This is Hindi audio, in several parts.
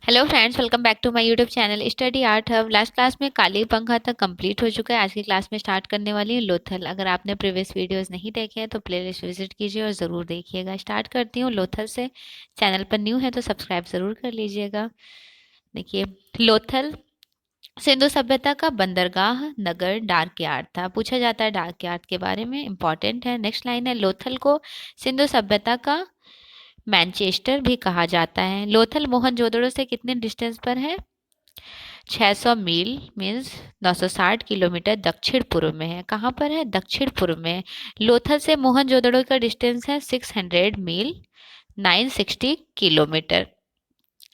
Hello friends, welcome back to my YouTube channel study art hub. Last class में कालीबंगा तक कंप्लीट हो चुका है। आज की क्लास में स्टार्ट करने वाली है लोथल। अगर आपने प्रीवियस वीडियोस नहीं देखे हैं तो प्लेलिस्ट विजिट कीजिए और ज़रूर देखिएगा। स्टार्ट करती हूँ लोथल से। चैनल पर न्यू है तो सब्सक्राइब ज़रूर कर लीजिएगा। देखिए, लोथल सिंधु सभ्यता का बंदरगाह नगर डार्क यार्ड था। पूछा जाता है डार्क यार्ड के बारे में, इंपॉर्टेंट है। नेक्स्ट लाइन है, लोथल को सिंधु सभ्यता का मैनचेस्टर भी कहा जाता है। लोथल मोहनजोदड़ो से कितने डिस्टेंस पर है? 600 मील मीन्स 960 किलोमीटर दक्षिण पूर्व में है। कहाँ पर है? दक्षिण पूर्व में। लोथल से मोहनजोदड़ो का डिस्टेंस है 600 मील 960 किलोमीटर।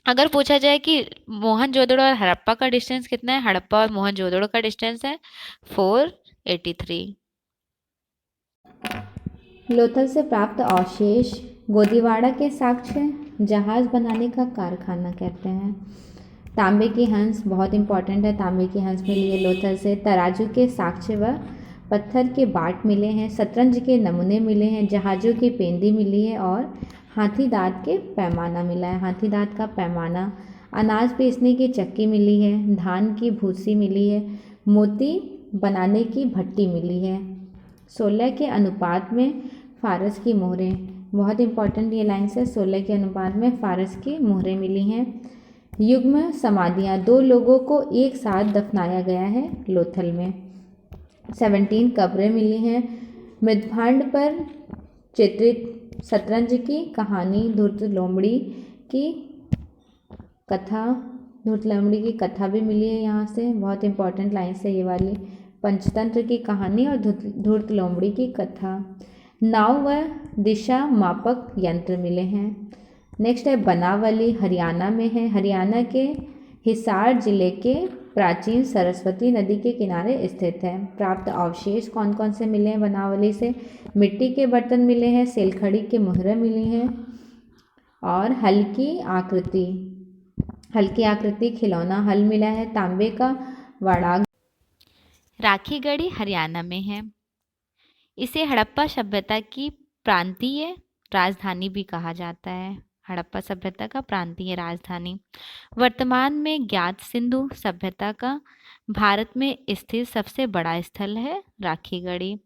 अगर पूछा जाए कि मोहनजोदड़ो और हड़प्पा का डिस्टेंस कितना है, हड़प्पा और मोहनजोदड़ो का डिस्टेंस है 483। लोथल से प्राप्त अवशेष गोदीवाड़ा के साक्ष्य जहाज बनाने का कारखाना कहते हैं। तांबे की हंस बहुत इंपॉर्टेंट है। तांबे की हंस मिली है लोथल से। तराजू के साक्ष्य व पत्थर के बाट मिले हैं। शतरंज के नमूने मिले हैं। जहाज़ों की पेंदी मिली है और हाथी दांत के पैमाना मिला है। हाथी दांत का पैमाना। अनाज पीसने की चक्की मिली है। धान की भूसी मिली है। मोती बनाने की भट्टी मिली है। 16 के अनुपात में फारस की मोहरें, बहुत इंपॉर्टेंट ये लाइन्स है। 16 के अनुपात में फारस की मोहरें मिली हैं। युग्म समाधियाँ, 2 लोगों को एक साथ दफनाया गया है लोथल में। 17 कब्रें मिली हैं। मृदभांड पर चित्रित शतरंज की कहानी, धूर्त लोमड़ी की कथा, धूर्त लोमड़ी की कथा भी मिली है यहाँ से। बहुत इंपॉर्टेंट लाइन्स है ये वाली। पंचतंत्र की कहानी और धूर्त लोमड़ी की कथा। नाव व दिशा मापक यंत्र मिले हैं। नेक्स्ट है बनावली, हरियाणा में है। हरियाणा के हिसार जिले के प्राचीन सरस्वती नदी के किनारे स्थित है। प्राप्त अवशेष कौन कौन से मिले हैं बनावली से? मिट्टी के बर्तन मिले हैं। सेलखड़ी की मोहरें मिली हैं और हल्की आकृति खिलौना हल मिला है। तांबे का वड़ाग राखीगढ़ी हरियाणा में है। इसे हड़प्पा सभ्यता की प्रांतीय राजधानी भी कहा जाता है। हड़प्पा सभ्यता का प्रांतीय राजधानी। वर्तमान में ज्ञात सिंधु सभ्यता का भारत में स्थित सबसे बड़ा स्थल है राखीगढ़ी।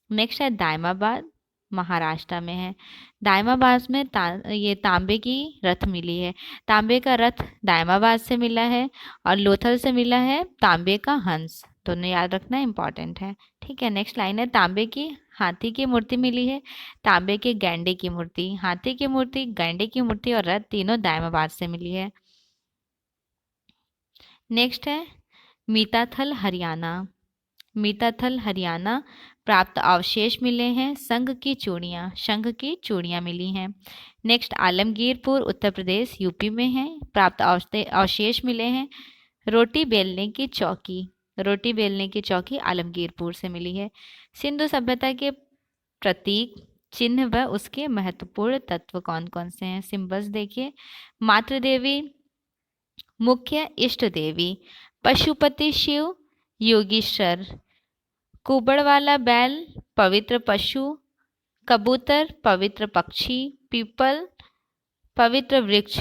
नेक्स्ट है दायमाबाद, महाराष्ट्र में है। दायमाबाद में ये तांबे की रथ मिली है। तांबे का रथ दायमाबाद से मिला है और लोथल से मिला है तांबे का हंस। दोनों याद रखना इंपॉर्टेंट है। ठीक है, नेक्स्ट लाइन है, तांबे की हाथी की मूर्ति मिली है। तांबे के गैंडे की मूर्ति, हाथी की मूर्ति, गैंडे की मूर्ति और रथ तीनों दायमाबाद से मिली है। नेक्स्ट है मीताथल हरियाणा। मीताथल हरियाणा प्राप्त अवशेष मिले हैं। शंख की चूड़ियाँ मिली हैं। नेक्स्ट आलमगीरपुर उत्तर प्रदेश यूपी में है। प्राप्त अवशेष मिले हैं। रोटी बेलने की चौकी आलमगीरपुर से मिली है। सिंधु सभ्यता के प्रतीक चिन्ह व उसके महत्वपूर्ण तत्व कौन कौन से हैं? सिंबल्स देखिए, मातृ देवी, मुख्य इष्ट देवी, पशुपति शिव, योगीश्वर, कुबड़ वाला बैल पवित्र पशु, कबूतर पवित्र पक्षी, पीपल पवित्र वृक्ष,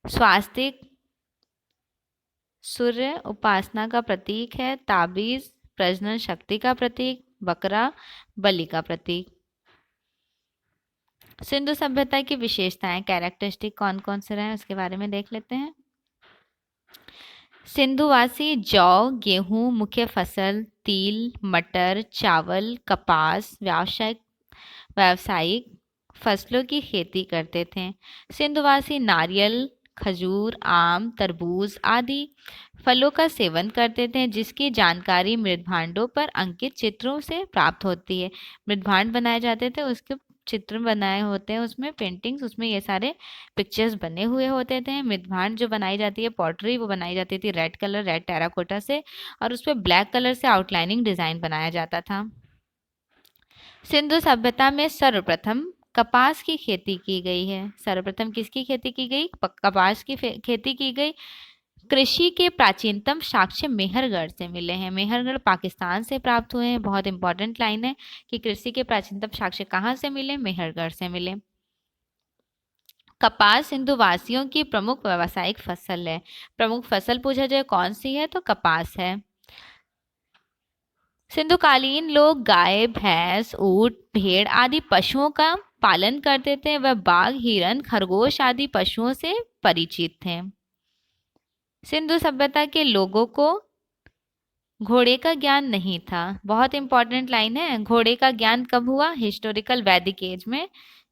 स्वास्तिक सूर्य उपासना का प्रतीक है, ताबीज प्रजनन शक्ति का प्रतीक, बकरा बलि का प्रतीक। सिंधु सभ्यता की विशेषताएं, कैरेक्टरिस्टिक कौन कौन से रहे उसके बारे में देख लेते हैं। सिंधुवासी जौ, गेहूं मुख्य फसल, तिल, मटर, चावल, कपास व्यावसायिक फसलों की खेती करते थे। सिंधुवासी नारियल, खजूर, आम, तरबूज आदि फलों का सेवन करते थे, जिसकी जानकारी मृदभांडों पर अंकित चित्रों से प्राप्त होती है। मृदभांड बनाए जाते थे, उसके चित्र बनाए होते हैं, उसमें पेंटिंग्स, उसमें ये सारे पिक्चर्स बने हुए होते थे। मृदभांड जो बनाई जाती है पॉटरी, वो बनाई जाती थी रेड टेराकोटा से, और उस पर ब्लैक कलर से आउटलाइनिंग डिजाइन बनाया जाता था। सिंधु सभ्यता में सर्वप्रथम कपास की खेती की गई है। सर्वप्रथम किसकी खेती की गई? कपास की खेती की गई। कृषि के प्राचीनतम साक्ष्य मेहरगढ़ से मिले हैं। मेहरगढ़ पाकिस्तान से प्राप्त हुए हैं। बहुत इंपॉर्टेंट लाइन है कि कृषि के प्राचीनतम साक्ष्य कहाँ से मिले, मेहरगढ़ से मिले। कपास सिंधु वासियों की प्रमुख व्यावसायिक फसल है। प्रमुख फसल पूछा जाए कौन सी है, तो कपास है। सिंधुकालीन लोग गाय, भैंस, ऊंट, भेड़ आदि पशुओं का पालन करते थे। वह बाघ, हिरन, खरगोश आदि पशुओं से परिचित थे। सिंधु सभ्यता के लोगों को घोड़े का ज्ञान नहीं था। बहुत इंपॉर्टेंट लाइन है। घोड़े का ज्ञान कब हुआ, हिस्टोरिकल वैदिक एज में।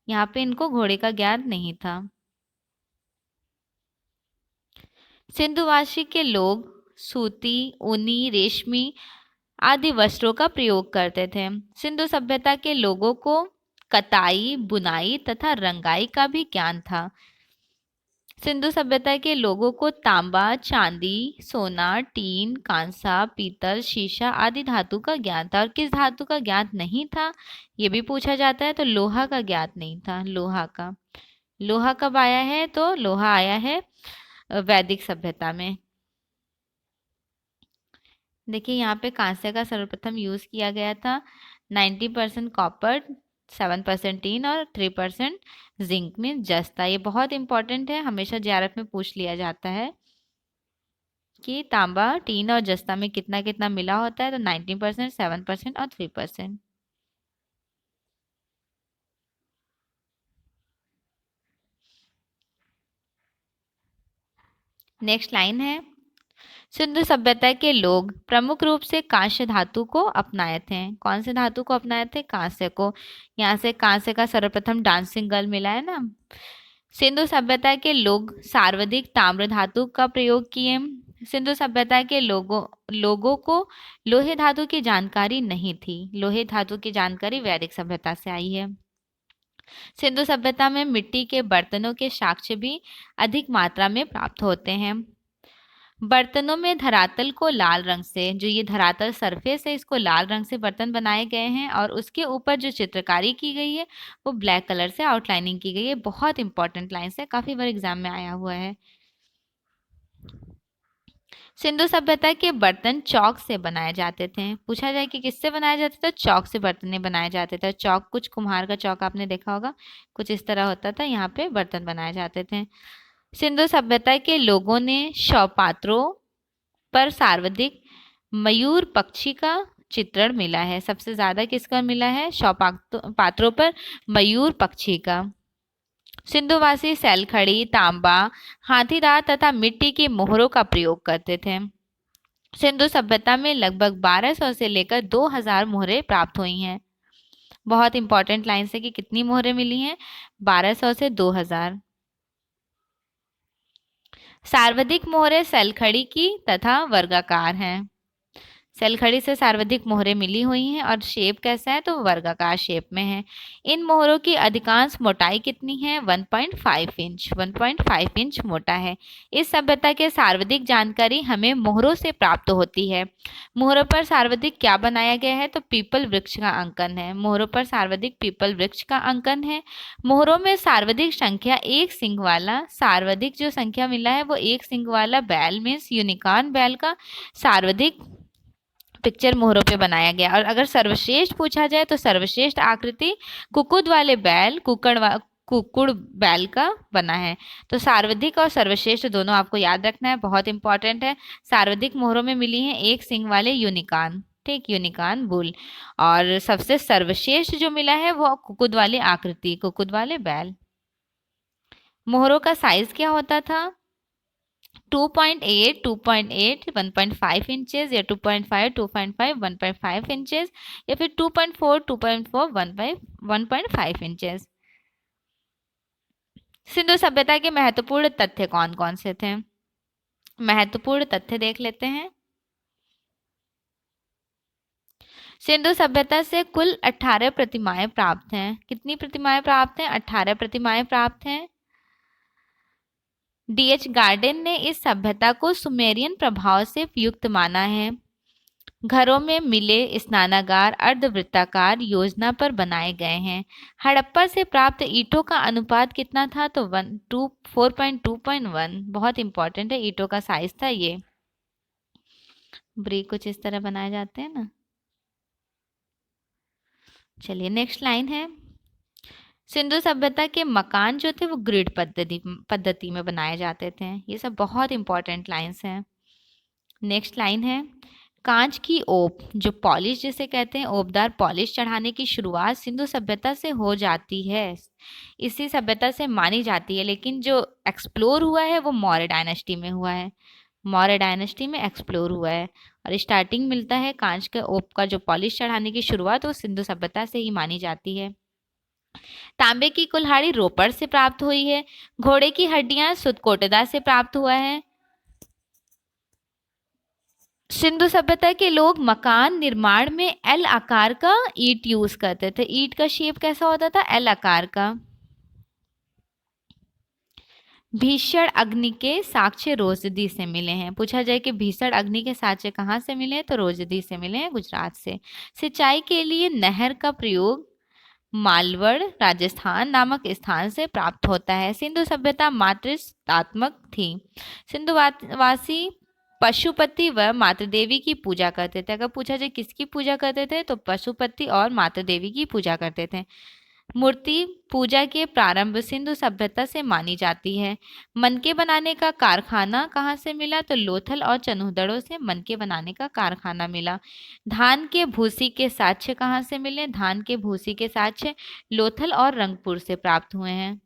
यहाँ पे इनको घोड़े का ज्ञान नहीं था। सिंधुवासी के लोग सूती, ऊनी, रेशमी आदि वस्त्रों का प्रयोग करते थे। सिंधु सभ्यता के लोगों को कताई, बुनाई तथा रंगाई का भी ज्ञान था। सिंधु सभ्यता के लोगों को तांबा, चांदी, सोना, टीन, कांसा, पीतल, शीशा आदि धातु का ज्ञान था। और किस धातु का ज्ञान नहीं था ये भी पूछा जाता है, तो लोहा का ज्ञान नहीं था। लोहा का, लोहा कब आया है, तो लोहा आया है वैदिक सभ्यता में। देखिए यहाँ पे कांस्य का सर्वप्रथम यूज किया गया था। 90% कॉपर, 7% टीन और 3% जिंक में जस्ता। ये बहुत इंपॉर्टेंट है, हमेशा जेआरएफ में पूछ लिया जाता है कि तांबा, टीन और जस्ता में कितना कितना मिला होता है, तो 19%, 7% और 3%। नेक्स्ट लाइन है, सिंधु सभ्यता के लोग प्रमुख रूप से कांस्य धातु को अपनाए थे। कौन से धातु को अपनाए थे, कांस्य को। यहाँ से कांस्य का सर्वप्रथम डांसिंग गर्ल मिला है ना। सिंधु सभ्यता के लोग सर्वाधिक ताम्र धातु का प्रयोग किए। सिंधु सभ्यता के लोगों को लोहे धातु की जानकारी नहीं थी। लोहे धातु की जानकारी वैदिक सभ्यता से आई है। सिंधु सभ्यता में मिट्टी के बर्तनों के साक्ष्य भी अधिक मात्रा में प्राप्त होते हैं। बर्तनों में धरातल को लाल रंग से, जो ये धरातल सरफेस है, इसको लाल रंग से बर्तन बनाए गए हैं और उसके ऊपर जो चित्रकारी की गई है वो ब्लैक कलर से आउटलाइनिंग की गई है। बहुत इंपॉर्टेंट लाइन्स है, काफी बार एग्जाम में आया हुआ है। सिंधु सभ्यता के बर्तन चौक से बनाए जाते थे। पूछा जाए कि किससे बनाए जाते थे, चौक से बर्तन बनाए जाते थे। चौक, कुछ कुम्हार का चौक आपने देखा होगा, कुछ इस तरह होता था। यहाँ पे बर्तन बनाए जाते थे। सिंधु सभ्यता के लोगों ने शव पात्रों पर सर्वाधिक मयूर पक्षी का चित्रण मिला है। सबसे ज्यादा किसका मिला है, शव पात्रों पर मयूर पक्षी का। सिंधुवासी सैलखड़ी, तांबा, हाथीदांत तथा मिट्टी की मोहरों का प्रयोग करते थे। सिंधु सभ्यता में लगभग 1200 से लेकर 2000 मोहरें प्राप्त हुई हैं। बहुत इंपॉर्टेंट लाइन है कि कितनी मोहरें मिली हैं, 1200 से 2000। सर्वाधिक मोहरें सैलखड़ी की तथा वर्गाकार हैं। सैलखड़ी से सर्वाधिक मोहरें मिली हुई हैं और शेप कैसा है, तो वर्गाकार शेप में है। इन मोहरों की अधिकांश मोटाई कितनी है, 1.5 इंच। 1.5 इंच मोटा है। इस सभ्यता के सर्वाधिक जानकारी हमें मोहरों से प्राप्त होती है। मोहरों पर सर्वाधिक क्या बनाया गया है, तो पीपल वृक्ष का अंकन है। मोहरों पर सर्वाधिक पीपल वृक्ष का अंकन है। मोहरों में सर्वाधिक संख्या एक सिंग वाला, सर्वाधिक जो संख्या मिला है वो एक सिंग वाला बैल मीन्स यूनिकॉर्न बैल का सर्वाधिक पिक्चर मोहरों पे बनाया गया। और अगर सर्वश्रेष्ठ पूछा जाए तो सर्वश्रेष्ठ आकृति कुकुद वाले बैल, कुकुड़ बैल का बना है। तो सर्वाधिक और सर्वश्रेष्ठ दोनों आपको याद रखना है, बहुत इंपॉर्टेंट है। सर्वाधिक मोहरों में मिली है एक सिंग वाले यूनिकॉर्न, ठीक, यूनिकॉर्न बुल। और सबसे सर्वश्रेष्ठ जो मिला है वो कुकुद वाली आकृति, कुकुद वाले बैल। मोहरों का साइज क्या होता था, 2.8, 2.8, 1.5 इंचेस, या 2.5, 2.5, 1.5 इंचेस, या फिर 2.4, 2.4, 1.5 इंचेस। सिंधु सभ्यता के महत्वपूर्ण तथ्य कौन कौन से थे, महत्वपूर्ण तथ्य देख लेते हैं। सिंधु सभ्यता से कुल 18 प्रतिमाएं प्राप्त हैं। कितनी प्रतिमाएं प्राप्त हैं, 18 प्रतिमाएं प्राप्त हैं। डीएच गार्डन ने इस सभ्यता को सुमेरियन प्रभाव से युक्त माना है। घरों में मिले स्नानागार अर्धवृत्ताकार योजना पर बनाए गए हैं। हड़प्पा से प्राप्त ईंटों का अनुपात कितना था? तो 4.2.1। बहुत इंपॉर्टेंट है, ईंटों का साइज था ये। ब्रिक कुछ इस तरह बनाए जाते हैं ना। चलिए नेक्स्ट लाइन है, सिंधु सभ्यता के मकान जो थे वो ग्रिड पद्धति में बनाए जाते थे। ये सब बहुत इंपॉर्टेंट लाइंस हैं। नेक्स्ट लाइन है, कांच की ओप जो पॉलिश जिसे कहते हैं, ओपदार पॉलिश चढ़ाने की शुरुआत सिंधु सभ्यता से हो जाती है, इसी सभ्यता से मानी जाती है। लेकिन जो एक्सप्लोर हुआ है वो मौर्य डायनेस्टी में हुआ है, मौर्य डायनेस्टी में एक्सप्लोर हुआ है। और स्टार्टिंग मिलता है कांच के ओप का जो पॉलिश चढ़ाने की शुरुआत वो सिंधु सभ्यता से ही मानी जाती है। तांबे की कुल्हाड़ी रोपड़ से प्राप्त हुई है। घोड़े की हड्डियां सुदकोटदा से प्राप्त हुआ है। सिंधु सभ्यता के लोग मकान निर्माण में एल आकार का ईंट यूज करते थे। ईंट का शेप कैसा होता था? एल आकार का। भीषण अग्नि के साक्ष्य रोजदी से मिले हैं। पूछा जाए कि भीषण अग्नि के साक्ष्य कहाँ से मिले हैं? तो रोजदी से मिले हैं, गुजरात से। सिंचाई के लिए नहर का प्रयोग मालवड़ राजस्थान नामक स्थान से प्राप्त होता है। सिंधु सभ्यता मातृत्वात्मक थी। सिंधुवासी पशुपति व मातृदेवी की पूजा करते थे। अगर पूछा जाए किसकी पूजा करते थे तो पशुपति और मातृदेवी की पूजा करते थे। मूर्ति पूजा के प्रारंभ सिंधु सभ्यता से मानी जाती है। मनके बनाने का कारखाना कहाँ से मिला? तो लोथल और चनुहदड़ों से मनके बनाने का कारखाना मिला। धान के भूसी के साक्ष्य कहाँ से मिले? धान के भूसी के साक्ष्य लोथल और रंगपुर से प्राप्त हुए हैं।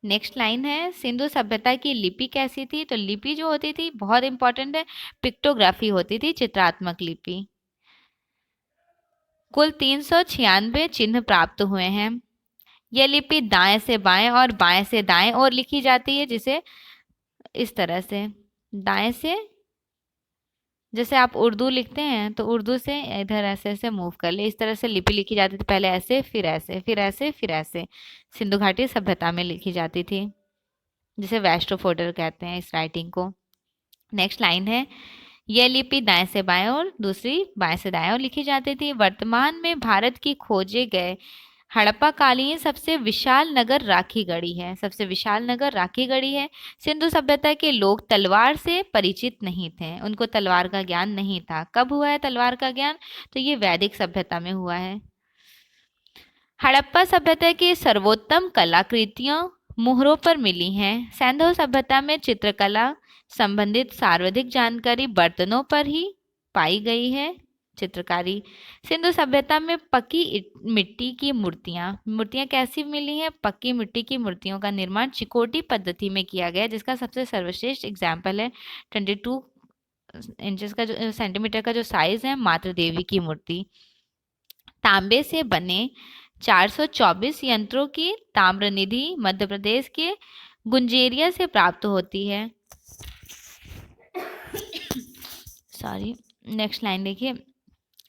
नेक्स्ट लाइन है, सिंधु सभ्यता की लिपि कैसी थी? तो लिपि जो होती थी बहुत इंपॉर्टेंट है, पिक्टोग्राफी होती थी, चित्रात्मक लिपि। कुल 396 चिन्ह प्राप्त हुए हैं। यह लिपि दाएं से बाएं और बाएं से दाएं ओर लिखी जाती है, जिसे इस तरह से दाएं से, जैसे आप उर्दू लिखते हैं तो उर्दू से इधर ऐसे ऐसे मूव कर ले, इस तरह से लिपि लिखी जाती थी। पहले ऐसे, फिर ऐसे, फिर ऐसे, फिर ऐसे सिंधु घाटी सभ्यता में लिखी जाती थी, जिसे वेस्टरफोल्डर कहते हैं इस राइटिंग को। नेक्स्ट लाइन है, यह लिपि दाएं से बाएं और दूसरी बाएं से दाएं और लिखी जाती थी। वर्तमान में भारत की खोजे गए हड़प्पा कालीन सबसे विशाल नगर राखीगढ़ी है। सबसे विशाल नगर राखीगढ़ी है। सिंधु सभ्यता के लोग तलवार से परिचित नहीं थे, उनको तलवार का ज्ञान नहीं था। कब हुआ है तलवार का ज्ञान? तो ये वैदिक सभ्यता में हुआ है। हड़प्पा सभ्यता की सर्वोत्तम कलाकृतियां मुहरों पर मिली हैं। सिंधु सभ्यता में चित्रकला संबंधित सर्वाधिक जानकारी बर्तनों पर ही पाई गई है। चित्रकारी, सिंधु सभ्यता में पक्की मिट्टी की मूर्तियां कैसी मिली हैं? पक्की मिट्टी की मूर्तियों का निर्माण चिकोटी पद्धति में किया गया, जिसका सबसे सर्वश्रेष्ठ एग्जाम्पल है 22 इंचेस का जो सेंटीमीटर का जो साइज है, मातृ देवी की मूर्ति। तांबे से बने 424 यंत्रों की ताम्रनिधि मध्य प्रदेश के गुंजेरिया से प्राप्त होती है। सॉरी, नेक्स्ट लाइन देखिए,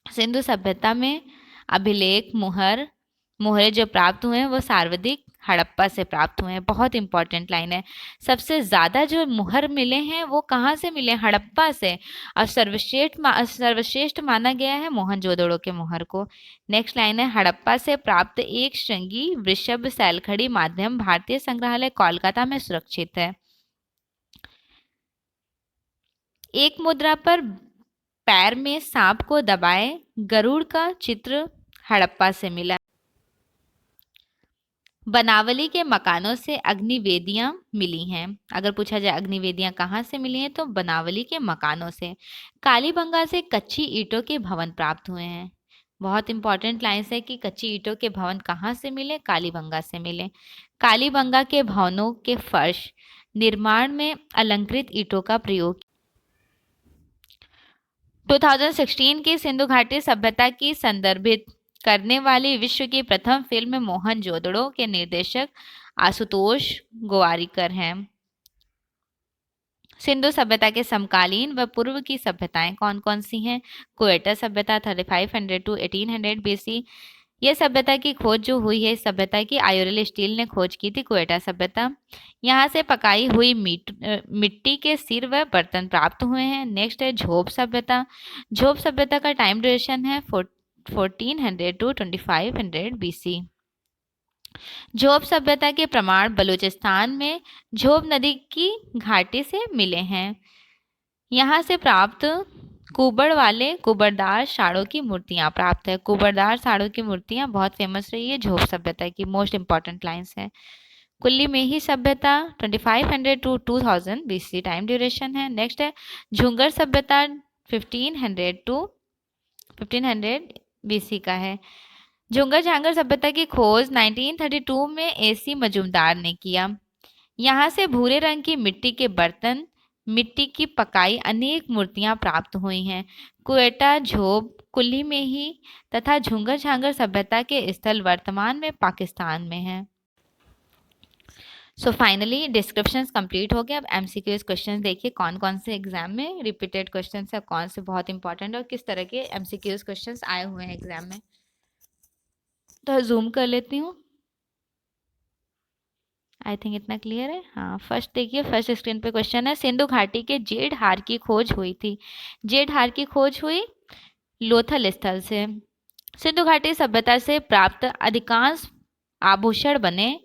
सिंधु सभ्यता में अभिलेख मुहरे जो प्राप्त हुए हैं वो सर्वाधिक हड़प्पा से प्राप्त हुए हैं। बहुत इंपॉर्टेंट लाइन है। सबसे ज़्यादा जो मुहर मिले हैं वो कहाँ से मिले? हड़प्पा से। और सर्वश्रेष्ठ माना गया है मोहनजोदड़ो के मुहर को। नेक्स्ट लाइन है, हड़प्पा से प्राप्त एक श्रृंगी वृषभ सैलखड़ी माध्यम भारतीय संग्रहालय कोलकाता में सुरक्षित है। एक मुद्रा पर पैर में सांप को दबाए गरुड़ का चित्र हड़प्पा से मिला। बनावली के मकानों से अग्निवेदियां मिली हैं। अगर पूछा जाए अग्निवेदियां कहाँ से मिली हैं तो बनावली के मकानों से। कालीबंगा से कच्ची ईंटों के भवन प्राप्त हुए हैं। बहुत इंपॉर्टेंट लाइन्स है कि कच्ची ईंटों के भवन कहाँ से मिले? कालीबंगा से मिले। कालीबंगा के भवनों के फर्श निर्माण में अलंकृत ईंटों का प्रयोग। 2016 की सिंधु घाटी सभ्यता की संदर्भित करने वाली विश्व की प्रथम फिल्म मोहनजोदड़ो के निर्देशक आशुतोष गोवारिकर हैं। सिंधु सभ्यता के समकालीन व पूर्व की सभ्यताएं कौन कौन सी हैं? क्वेटा सभ्यता 3500 to 1800 BC, ये सभ्यता की खोज जो हुई है, इस सभ्यता की आयोरल स्टील ने खोज की थी, क्वेटा सभ्यता। यहाँ से पकाई हुई मिट्टी के सिर व बर्तन प्राप्त हुए हैं। नेक्स्ट है झोप सभ्यता। झोप सभ्यता का टाइम ड्यूरेशन है 1400 to 2500 BC। झोप सभ्यता के प्रमाण बलूचिस्तान में झोप नदी की घाटी से मिले हैं। यहाँ से प्राप्त कुबड़ वाले कुबड़दार साड़ों की मूर्तियां प्राप्त है। कुबड़दार साड़ों की मूर्तियां बहुत फेमस रही है, झोप सभ्यता की मोस्ट इंपॉर्टेंट लाइंस है। कुल्ली मेही सभ्यता 2500 to 2000 BC टाइम ड्यूरेशन है। नेक्स्ट है झुंगर सभ्यता 1500 to 1500 BC का है। झुंगर झांगर सभ्यता की खोज 1932 में AC मजूमदार ने किया। यहाँ से भूरे रंग की मिट्टी के बर्तन, मिट्टी की पकाई अनेक मूर्तियां प्राप्त हुई हैं। क्वेटा, झोप, कुल्ली मेही तथा झुंगर झांगर सभ्यता के स्थल वर्तमान में पाकिस्तान में हैं। सो फाइनली डिस्क्रिप्शंस कंप्लीट हो गए। अब MCQs क्वेश्चंस देखिए कौन कौन से एग्जाम में रिपीटेड क्वेश्चंस है, कौन से बहुत इंपॉर्टेंट और किस तरह के MCQs क्वेश्चंस आए हुए हैं एग्जाम में। तो जूम कर लेती हूँ। आई थिंक इतना क्लियर है। हाँ, फर्स्ट देखिए, फर्स्ट स्क्रीन पे क्वेश्चन है, सिंधु घाटी के जेड हार की खोज हुई थी। जेड हार की खोज हुई लोथल स्थल से। सिंधु घाटी सभ्यता से प्राप्त अधिकांश आभूषण बने,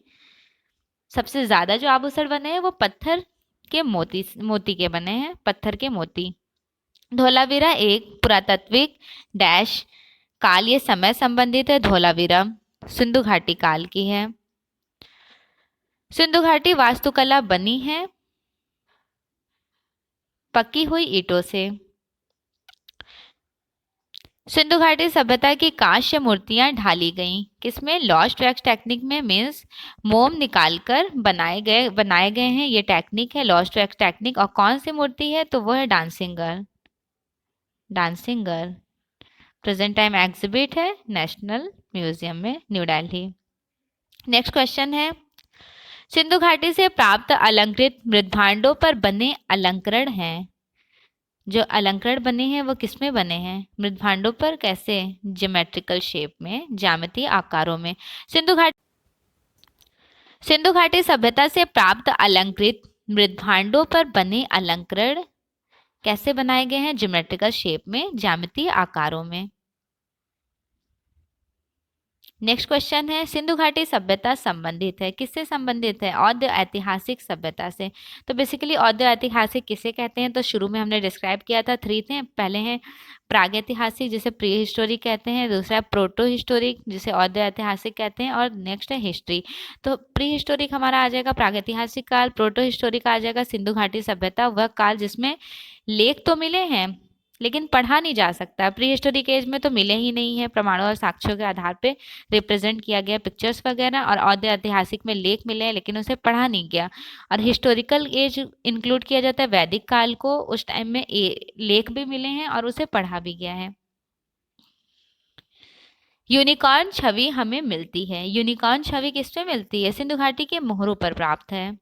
सबसे ज्यादा जो आभूषण बने हैं वो पत्थर के मोती के बने हैं, पत्थर के मोती। धोलावीरा एक पुरातात्विक डैश काल, ये समय संबंधित है। धोलावीरा सिंधु घाटी काल की है। सिंधु घाटी वास्तुकला बनी है पकी हुई ईंटों से। सिंधु घाटी सभ्यता की कांस्य मूर्तियां ढाली गईं, किसमें? लॉस्ट वैक्स टेक्निक में, मीन्स मोम निकालकर बनाए गए हैं, ये टेक्निक है लॉस्ट वैक्स टेक्निक। और कौन सी मूर्ति है? तो वो है dancing girl. Dancing girl present time exhibit है नेशनल म्यूजियम में, न्यू दिल्ली। नेक्स्ट क्वेश्चन है, सिंधु घाटी से प्राप्त अलंकृत मृदभांडों पर बने अलंकरण हैं। जो अलंकरण बने हैं वो किसमें बने हैं? मृदभांडों पर। कैसे? ज्योमेट्रिकल शेप में, ज्यामितीय आकारों में। सिंधु घाटी सभ्यता से प्राप्त अलंकृत मृदभांडों पर बने अलंकरण कैसे बनाए गए हैं? ज्योमेट्रिकल शेप में, ज्यामितीय आकारों में। नेक्स्ट क्वेश्चन है, सिंधु घाटी सभ्यता संबंधित है, किससे संबंधित है? औद्ध ऐतिहासिक सभ्यता से। तो बेसिकली औद्ध ऐतिहासिक किसे कहते हैं? तो शुरू में हमने डिस्क्राइब किया था, 3 थे। पहले हैं प्रागैतिहासिक जिसे प्री हिस्टोरिक कहते हैं, दूसरा है प्रोटो हिस्टोरिक जिसे औद्ध ऐतिहासिक कहते हैं, और नेक्स्ट है हिस्ट्री। तो प्री हिस्टोरिक हमारा आ जाएगा प्रागैतिहासिक काल, प्रोटो हिस्टोरिक आ जाएगा सिंधु घाटी सभ्यता, वह काल जिसमें लेख तो मिले हैं लेकिन पढ़ा नहीं जा सकता। प्री हिस्टोरिक एज में तो मिले ही नहीं है, प्रमाणों और साक्ष्यों के आधार पे रिप्रेजेंट किया गया पिक्चर्स वगैरह, और औद्ध ऐतिहासिक में लेख मिले हैं लेकिन उसे पढ़ा नहीं गया। और हिस्टोरिकल एज इंक्लूड किया जाता है वैदिक काल को, उस टाइम में लेख भी मिले हैं और उसे पढ़ा भी गया है। यूनिकॉर्न छवि हमें मिलती है। यूनिकॉर्न छवि किस पे मिलती है? सिंधु घाटी के मोहरों पर प्राप्त है।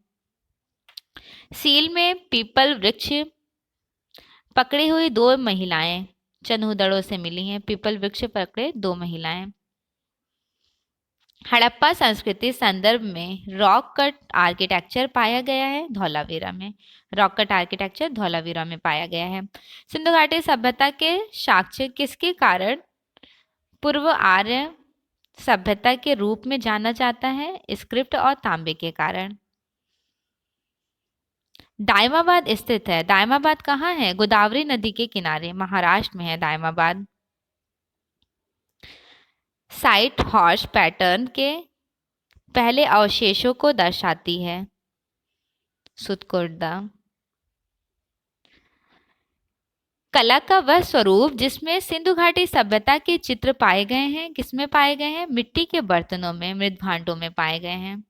सील में पीपल वृक्ष पकड़ी हुई 2 महिलाएं चन्हूदड़ों से मिली हैं। पीपल वृक्ष पकड़े 2 महिलाएं। हड़प्पा संस्कृति संदर्भ में रॉक कट आर्किटेक्चर पाया गया है धौलावीरा में। रॉक कट आर्किटेक्चर धौलावीरा में पाया गया है। सिंधु घाटी सभ्यता के साक्ष्य किसके कारण पूर्व आर्य सभ्यता के रूप में जाना जाता है? स्क्रिप्ट और तांबे के कारण। दायमाबाद स्थित है। दायमाबाद कहाँ है? गोदावरी नदी के किनारे, महाराष्ट्र में है दायमाबाद। साइट हॉर्स पैटर्न के पहले अवशेषों को दर्शाती है। सुतकुर्दा। कला का वह स्वरूप जिसमें सिंधु घाटी सभ्यता के चित्र पाए गए हैं, किसमें पाए गए हैं? मिट्टी के बर्तनों में, मृदभांडों में पाए गए हैं।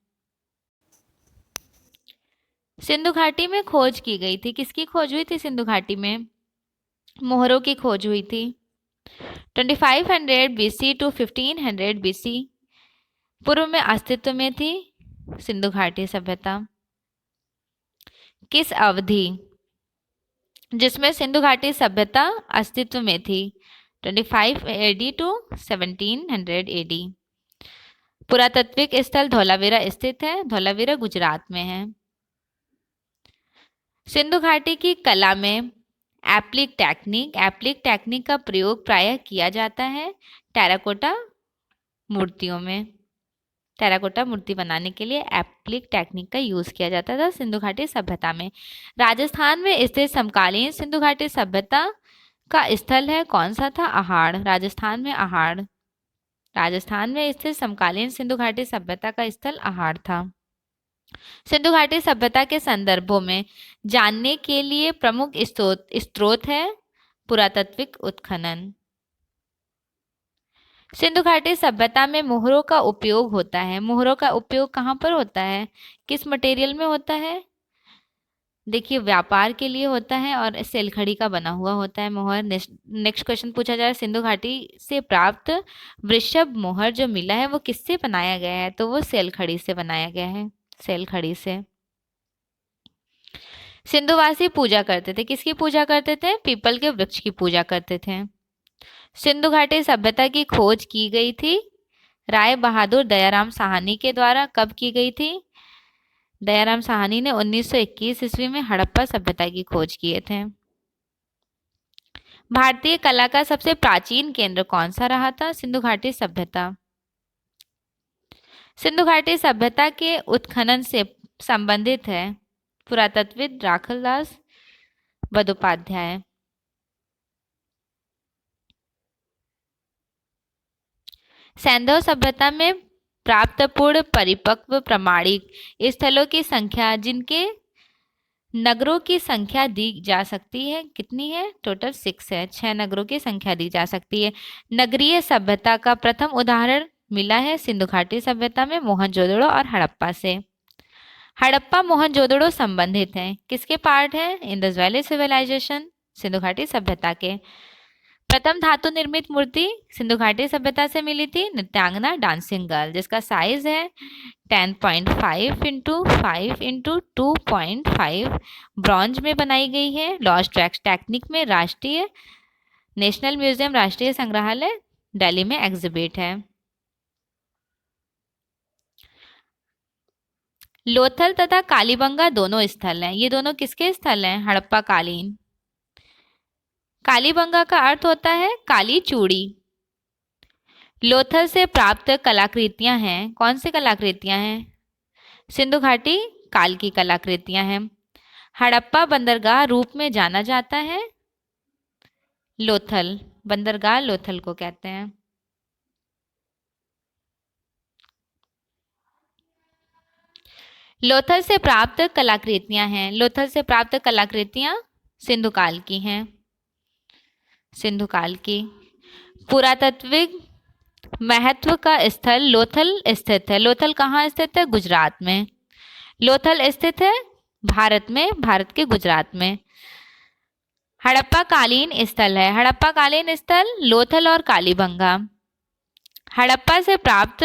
सिंधु घाटी में खोज की गई थी, किसकी खोज हुई थी सिंधु घाटी में? मोहरों की खोज हुई थी। 2500 BC to 1500 BC पूर्व में अस्तित्व में थी सिंधु घाटी सभ्यता। किस अवधि जिसमें सिंधु घाटी सभ्यता अस्तित्व में थी? 25 AD to 1700 AD। पुरातात्विक स्थल धौलावीरा स्थित है। धौलावीरा गुजरात में है। सिंधु घाटी की कला में एप्लिक टेक्निक का प्रयोग प्रायः किया जाता है टेराकोटा मूर्तियों में। टेराकोटा मूर्ति बनाने के लिए एप्लिक टेक्निक का यूज किया जाता था सिंधु घाटी सभ्यता में। राजस्थान में स्थित समकालीन सिंधु घाटी सभ्यता का स्थल है, कौन सा था? अहाड़। राजस्थान में अहाड़। राजस्थान में स्थित समकालीन सिंधु घाटी सभ्यता का स्थल अहाड़ था। सिंधु घाटी सभ्यता के संदर्भों में जानने के लिए प्रमुख स्रोत है पुरातात्विक उत्खनन। सिंधु घाटी सभ्यता में मोहरों का उपयोग होता है। मोहरों का उपयोग कहाँ पर होता है? किस मटेरियल में होता है? देखिए, व्यापार के लिए होता है और सेलखड़ी का बना हुआ होता है मोहर। नेक्स्ट क्वेश्चन पूछा जा रहा है, सिंधु घाटी से प्राप्त वृषभ मोहर जो मिला है वो किससे बनाया गया है? तो वो सेलखड़ी से बनाया गया है, सेलखड़ी से। सिंधुवासी पूजा करते थे, किसकी पूजा करते थे? पीपल के वृक्ष की पूजा करते थे। सिंधु घाटी सभ्यता की खोज की गई थी राय बहादुर दयाराम साहनी के द्वारा। कब की गई थी? दयाराम साहनी ने 1921 ईस्वी में हड़प्पा सभ्यता की खोज किए थे। भारतीय कला का सबसे प्राचीन केंद्र कौन सा रहा था? सिंधु घाटी सभ्यता। सिंधु घाटी सभ्यता के उत्खनन से संबंधित है पुरातत्वविद राखलदास बंदोपाध्याय। सैंधव सभ्यता में प्राप्त पूर्ण परिपक्व प्रमाणिक स्थलों की संख्या, जिनके नगरों की संख्या दी जा सकती है, कितनी है? टोटल 6 है। 6 नगरों की संख्या दी जा सकती है। नगरीय सभ्यता का प्रथम उदाहरण मिला है सिंधु घाटी सभ्यता में मोहनजोदड़ो और हड़प्पा से। हड़प्पा मोहनजोदड़ो संबंधित हैं, किसके पार्ट है? इंडस वैली सिविलाइजेशन, सिंधु घाटी सभ्यता के। प्रथम धातु निर्मित मूर्ति सिंधु घाटी सभ्यता से मिली थी, नृत्यांगना डांसिंग गर्ल, जिसका साइज है 10.5 इंटू 5 इंटू 2.5। ब्रॉन्ज में बनाई गई है। लॉस्ट ट्रैक्स टेक्निक में राष्ट्रीय नेशनल म्यूजियम, राष्ट्रीय संग्रहालय दिल्ली में एग्जिबिट है। लोथल तथा कालीबंगा दोनों स्थल हैं। ये दोनों किसके स्थल हैं? हड़प्पा कालीन। कालीबंगा का अर्थ होता है काली चूड़ी। लोथल से प्राप्त कलाकृतियां हैं, कौन सी कलाकृतियां हैं? सिंधु घाटी काल की कलाकृतियां हैं। हड़प्पा बंदरगाह रूप में जाना जाता है लोथल, बंदरगाह लोथल को कहते हैं। लोथल से प्राप्त कलाकृतियां हैं। लोथल से प्राप्त कलाकृतियां सिंधु काल की हैं, सिंधु काल की। पुरातात्विक महत्व का स्थल लोथल स्थित है। लोथल कहाँ स्थित है? गुजरात में। लोथल स्थित है भारत में, भारत के गुजरात में। हड़प्पा कालीन स्थल है। हड़प्पा कालीन स्थल लोथल और कालीबंगा। हड़प्पा से प्राप्त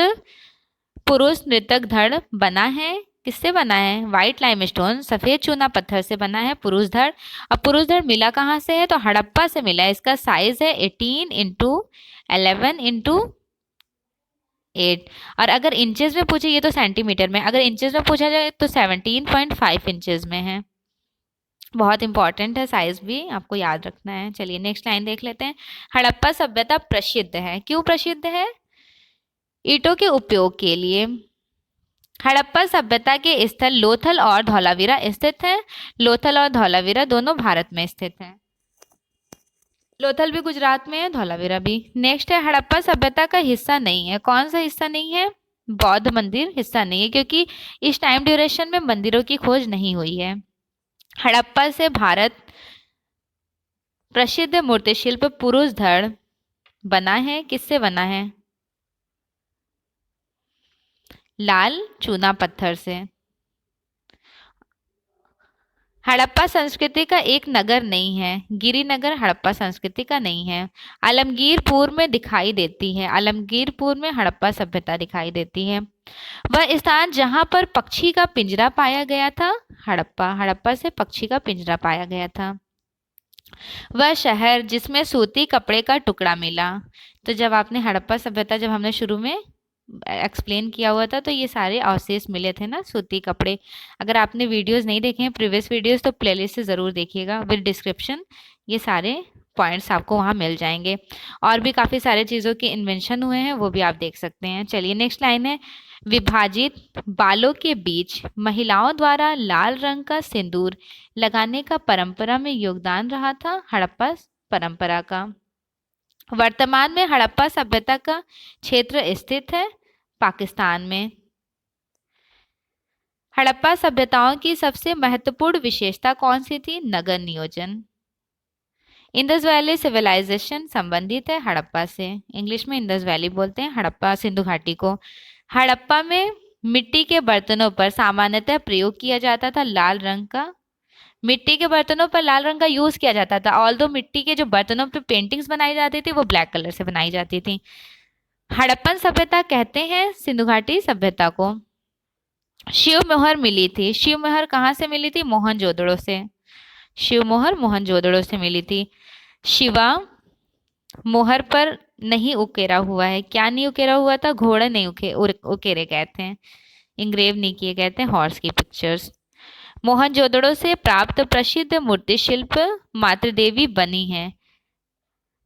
पुरुष नृतक धड़ बना है, किससे बना है? व्हाइट लाइमस्टोन, सफेद चूना पत्थर से बना है पुरुष धड़। अब पुरुष धड़ मिला कहाँ से है? तो हड़प्पा से मिला है। इसका साइज है 18 इंटू 11 इंटू 8। और अगर इंचेस में पूछे, ये तो सेंटीमीटर में, अगर इंचेस में पूछा जाए तो 17.5 इंचेस में है। बहुत इंपॉर्टेंट है, साइज भी आपको याद रखना है। चलिए नेक्स्ट लाइन देख लेते हैं। हड़प्पा सभ्यता प्रसिद्ध है, क्यों प्रसिद्ध है? ईंटों के उपयोग के लिए। हड़प्पा सभ्यता के स्थल लोथल और धौलावीरा स्थित हैं। लोथल और धौलावीरा दोनों भारत में स्थित हैं। लोथल भी गुजरात में है, धौलावीरा भी। नेक्स्ट है, हड़प्पा सभ्यता का हिस्सा नहीं है। कौन सा हिस्सा नहीं है? बौद्ध मंदिर हिस्सा नहीं है, क्योंकि इस टाइम ड्यूरेशन में मंदिरों की खोज नहीं हुई है। हड़प्पा से भारत प्रसिद्ध मूर्तिशिल्प पुरुष धड़ बना है, किससे बना है? लाल चूना पत्थर से। हड़प्पा संस्कृति का एक नगर नहीं है, गिरिनगर हड़प्पा संस्कृति का नहीं है। आलमगीरपुर में दिखाई देती है, आलमगीरपुर में हड़प्पा सभ्यता दिखाई देती है। वह स्थान जहां पर पक्षी का पिंजरा पाया गया था, हड़प्पा से पक्षी का पिंजरा पाया गया था। वह शहर जिसमें सूती कपड़े का टुकड़ा मिला। तो जब आपने हड़प्पा सभ्यता, जब हमने शुरू में एक्सप्लेन किया हुआ था, तो ये सारे अवशेष मिले थे ना, सूती कपड़े। अगर आपने वीडियोस नहीं देखे हैं प्रीवियस वीडियोस, तो प्लेलिस्ट से ज़रूर देखिएगा विद डिस्क्रिप्शन, ये सारे पॉइंट्स आपको वहाँ मिल जाएंगे। और भी काफ़ी सारे चीज़ों के इन्वेंशन हुए हैं, वो भी आप देख सकते हैं। चलिए नेक्स्ट लाइन है, विभाजित बालों के बीच महिलाओं द्वारा लाल रंग का सिंदूर लगाने का परंपरा में योगदान रहा था हड़प्पा परंपरा का। वर्तमान में हड़प्पा सभ्यता का क्षेत्र स्थित है पाकिस्तान में। हड़प्पा सभ्यताओं की सबसे महत्वपूर्ण विशेषता कौन सी थी? नगर नियोजन। इंडस वैली सिविलाइजेशन संबंधित है हड़प्पा से, इंग्लिश में इंडस वैली बोलते हैं हड़प्पा सिंधु घाटी को। हड़प्पा में मिट्टी के बर्तनों पर सामान्यतः प्रयोग किया जाता था लाल रंग का, मिट्टी के बर्तनों पर लाल रंग का यूज किया जाता था। ऑल्दो मिट्टी के जो बर्तनों पर पेंटिंग्स बनाई जाती थी वो ब्लैक कलर से बनाई जाती थी। हड़प्पन सभ्यता कहते हैं सिंधु घाटी सभ्यता को। शिव मोहर मिली थी, शिव मोहर कहाँ से मिली थी? मोहनजोदड़ो से। शिव मोहर मोहनजोदड़ो से मिली थी। शिवा मोहर पर नहीं उकेरा हुआ है, क्या नहीं उकेरा हुआ था? घोड़े नहीं उकेरे गए थे, इंग्रेव नहीं किए गए थे हॉर्स की पिक्चर्स। मोहनजोदड़ो से प्राप्त प्रसिद्ध मूर्ति शिल्प मातृदेवी बनी है।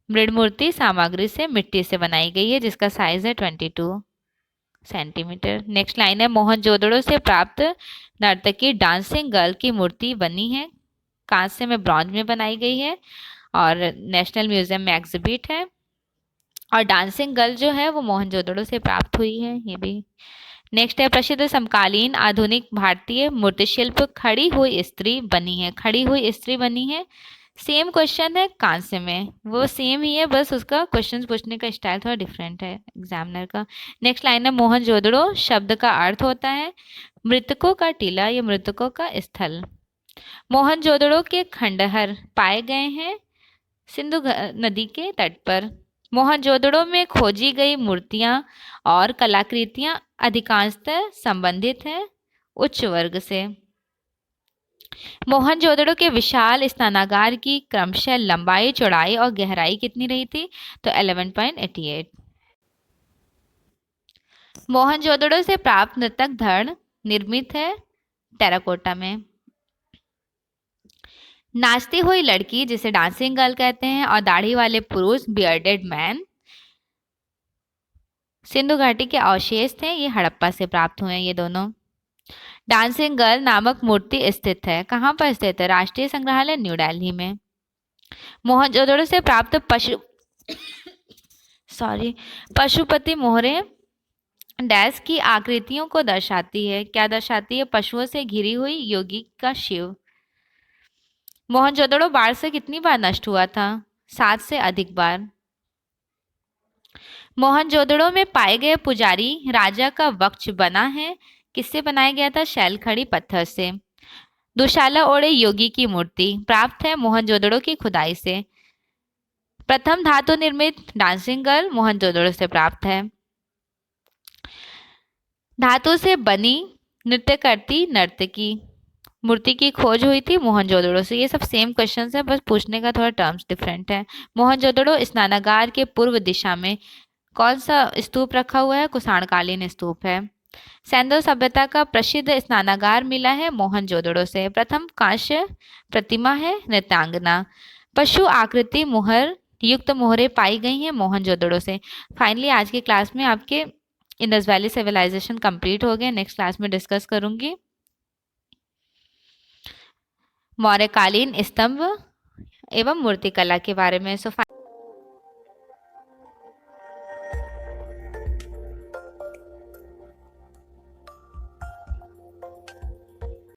मृद मूर्ति सामग्री से मिट्टी से बनाई गई है जिसका साइज है 22 सेंटीमीटर। नेक्स्ट लाइन है, मोहनजोदड़ो से प्राप्त नर्तकी डांसिंग गर्ल की मूर्ति बनी है, कांस्य में ब्रॉन्ज में बनाई गई है और नेशनल म्यूजियम में एग्जिबिट है। और डांसिंग गर्ल जो है वो मोहनजोदड़ो से प्राप्त हुई है, ये भी। नेक्स्ट है, प्रसिद्ध समकालीन आधुनिक भारतीय मूर्तिशिल्प खड़ी हुई स्त्री बनी है, खड़ी हुई स्त्री बनी है। सेम क्वेश्चन है कांस्य में, वो सेम ही है, बस उसका क्वेश्चन पूछने का स्टाइल थोड़ा डिफरेंट है एग्जामिनर का। नेक्स्ट लाइन है, मोहनजोदड़ो शब्द का अर्थ होता है मृतकों का टीला या मृतकों का स्थल। मोहनजोदड़ो के खंडहर पाए गए हैं सिंधु नदी के तट पर। मोहनजोदड़ो में खोजी गई मूर्तियां और कलाकृतियां अधिकांशतः संबंधित हैं उच्च वर्ग से। मोहनजोदड़ो के विशाल स्नानागार की क्रमशः लंबाई, चौड़ाई और गहराई कितनी रही थी? तो 11.88। मोहनजोदड़ो से प्राप्त नर्तक धड़ निर्मित है टेराकोटा में। नाचती हुई लड़की जिसे डांसिंग गर्ल कहते हैं और दाढ़ी वाले पुरुष बियर्डेड मैन सिंधु घाटी के अवशेष थे, ये हड़प्पा से प्राप्त हुए हैं ये दोनों। डांसिंग गर्ल नामक मूर्ति स्थित है, कहाँ पर स्थित है? राष्ट्रीय संग्रहालय न्यू दिल्ली में। मोहनजोदड़ो से प्राप्त पशुपति मोहरें डैश की आकृतियों को दर्शाती है, क्या दर्शाती है? पशुओं से घिरी हुई योगी का शिव। मोहनजोदड़ो बाढ़ से कितनी बार नष्ट हुआ था? 7 से अधिक बार। मोहनजोदड़ो में पाए गए पुजारी राजा का वक्ष बना है, किससे बनाया गया था? शैलखड़ी पत्थर से। दुशाला ओढ़े योगी की मूर्ति प्राप्त है मोहनजोदड़ो की खुदाई से। प्रथम धातु निर्मित डांसिंग गर्ल मोहनजोदड़ो से प्राप्त है। धातु से बनी नृत्य करती नर्तकी मूर्ति की खोज हुई थी मोहनजोदड़ो से। ये सब सेम क्वेश्चंस है, बस पूछने का थोड़ा टर्म्स डिफरेंट है। मोहनजोदड़ो स्नानागार के पूर्व दिशा में कौन सा स्तूप रखा हुआ है? कुषाणकालीन स्तूप है। सैंधव सभ्यता का प्रसिद्ध स्नानागार मिला है मोहनजोदड़ो से। प्रथम कांस्य प्रतिमा है नृत्यांगना। पशु आकृति मोहर युक्त मोहरें पाई गई हैं मोहनजोदड़ो से। फाइनली आज की क्लास में आपके इंडस वैली सिविलाइजेशन कंप्लीट हो गए। नेक्स्ट क्लास में डिस्कस करूंगी मौर्यकालीन स्तंभ एवं मूर्तिकला के बारे में। सो